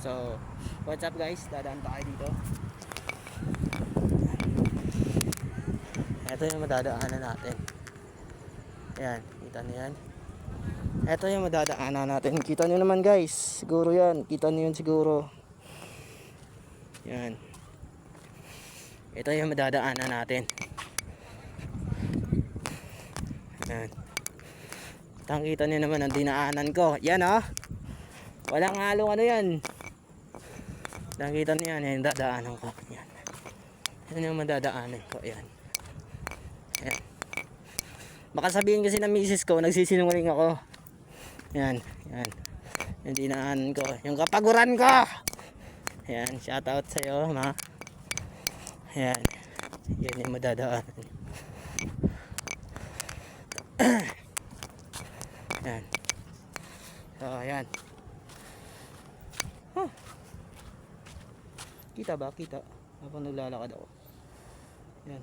So, what's up guys? Dadaan tayo dito. Ito yung madadaanan natin. Ayan, kita niyo yan. Ito yung madadaanan natin. Kita niyo naman guys. Siguro yan. Kita niyo yun siguro. Yan. Ito yung madadaanan natin. Yan. Kita niyo naman ang dinaanan ko. Yan oh. Walang halong ano yan. Nakita niyo yan. Yan yung dadaanan ko. Yan. Yan yung madadaanan ko. Yan. Yan. Baka sabihin kasi ng misis ko, nagsisinungaling ako. Yan. Yan. Yung dinaanan ko. Yung kapaguran ko. Yan. Shout out sa'yo, ma. Yan. Yan yung madadaanan. Yan. So, yan. Huh. Kita ba? Kita. Habang naglalakad ako. Yan.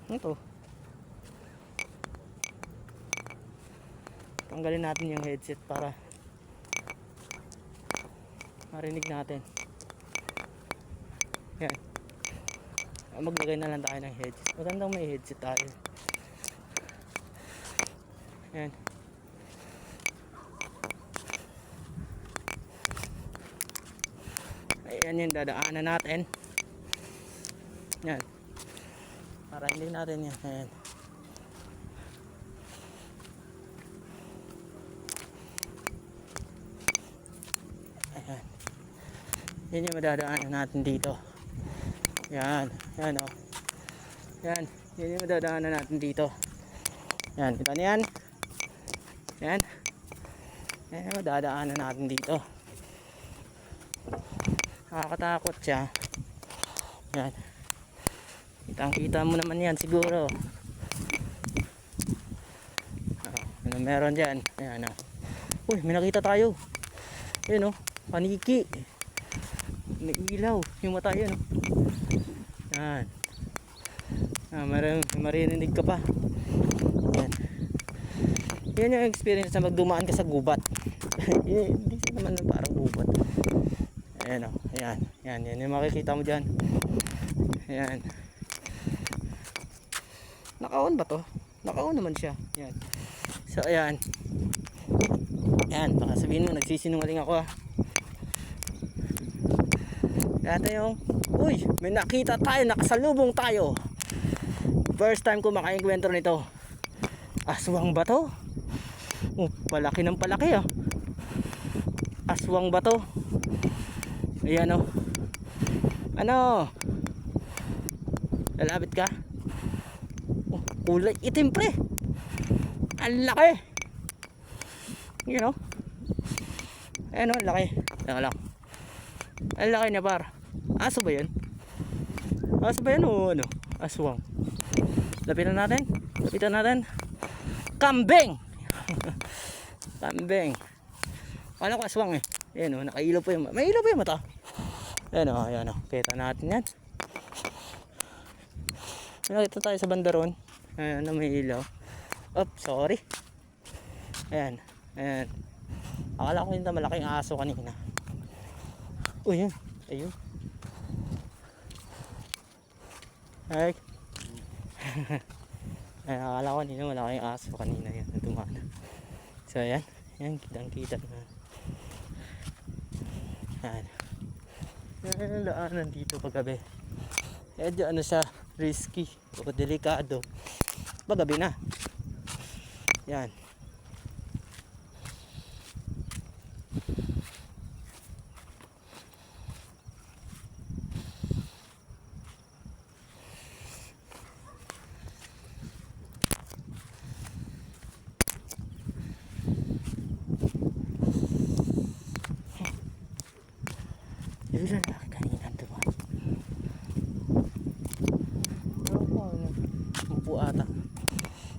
Ito. Tanggalin natin yung headset para marinig natin. Yan. Maglagay na lang tayo ng headset. Magandang may headset tayo. Yan. Ayan yung dadaanan natin. Yan. Para hindi natin yan. Ayan. Ayan. Yan yung madadaanan natin dito. Yan. Yan o. Yan. Yan yung madadaanan natin dito. Yan. Kita niyan. Yan. Yan yung madadaanan natin dito. Nakakatakot siya. Yan. Kitang-kita mo naman yan siguro. Ano meron dyan? Ayan o. Uy, may nakita tayo. Ayan o. Paniki. May ilaw. Yung mata yan o. Yan. Marinig ka pa. Yan. Yan yung experience na magdumaan ka sa gubat. Hindi siya naman parang gubat. Ayan o. Ayan. Yan. Yan yung makikita mo dyan. Ayan. Naka-on ba to? Naka-on naman siya. Ayan. So ayan. Ayan. Baka sabihin mo nagsisinungaling ako ah. Ito yung uy, may nakita tayo. Nakasalubong tayo. First time ko makaengkwentro nito. Aswang ba to? Oh, palaki ng palaki ah. Aswang ba to? Ayan o. Ano? Lalapit ka? Oh, kulay itim pre. Ang laki. You know? Ayan o, laki. Lang. Ang laki niya par. Aso ba yan? Aso ba yan o ano? Aswang. Lapitan natin. Lapitan natin. Kambing. Kambing. Alam ko aswang eh. Ayan o, nakailaw po yung may ilaw po yung mata. Ayan o, ayan o. Kita natin yan. Nakita tayo sa bandaron. Ayan na may ilaw. Oops, sorry. Ayan. Ayan. Akala ko yung malaking aso kanina. Uy, yun. Ayun. Ay. Ayan, akala ko kanina malaking aso kanina yan. Tumana. So, ayan. Ayan, kitang-kita na. Ayan. Ayan, daanan dito paggabi. Medyo ano siya, risky o delikado. Paggabi na. Yan. Yun lang laki kanina diba? Upo ata.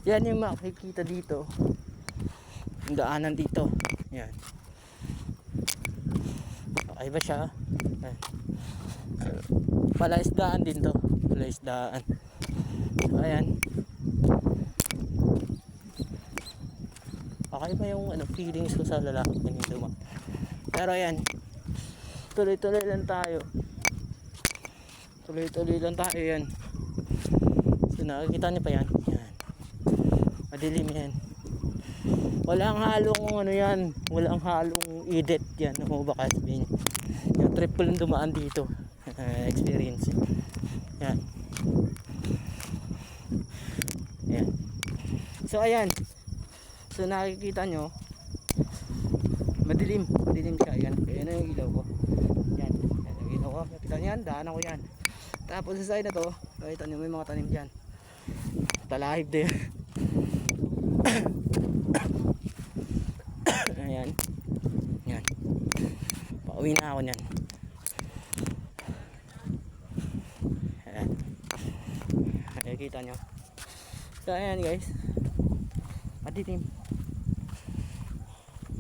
Yan yung makikita dito. Yung daanan dito. Yan. Okay ba siya? Palaisdaan din to. Palaisdaan. So, ayan. Kakaiba yung ano, feelings ko sa lalaki ganyan dumaan. Pero ayan, tuloy-tuloy lang tayo. Tuloy-tuloy lang tayo yan. So nakikita niyo pa yan. Yan. Madilim yan. Walang halong ano yan. Walang halong edit yan. O baka sabihin. Yung trip ko lang dumaan dito. Experience. Yan. Yan. So ayan. So nakikita nyo. Madilim. Madilim siya. Yan. Ayan na yung ilaw ko. Yan. Yan yung ilaw ko. Nakita nyo yan. Daanan ko yan. Tapos sa side na to. Nakita nyo may mga tanim dyan. Talahib din. Ayan. Yan. Pauwi na ako nyan. Ayan. Nakikita nyo. So ayan guys. Madilim.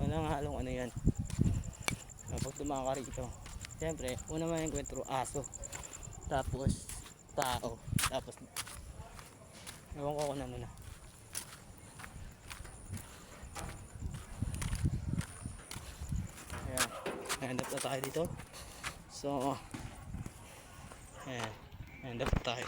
Walang halong ano yan. Kapag tumaka ka rito. Siyempre, una man enkwentro aso. Tapos tao. Tapos ewan ko kung ano na. Ayan. End up na tayo dito. So ayan. End up na tayo.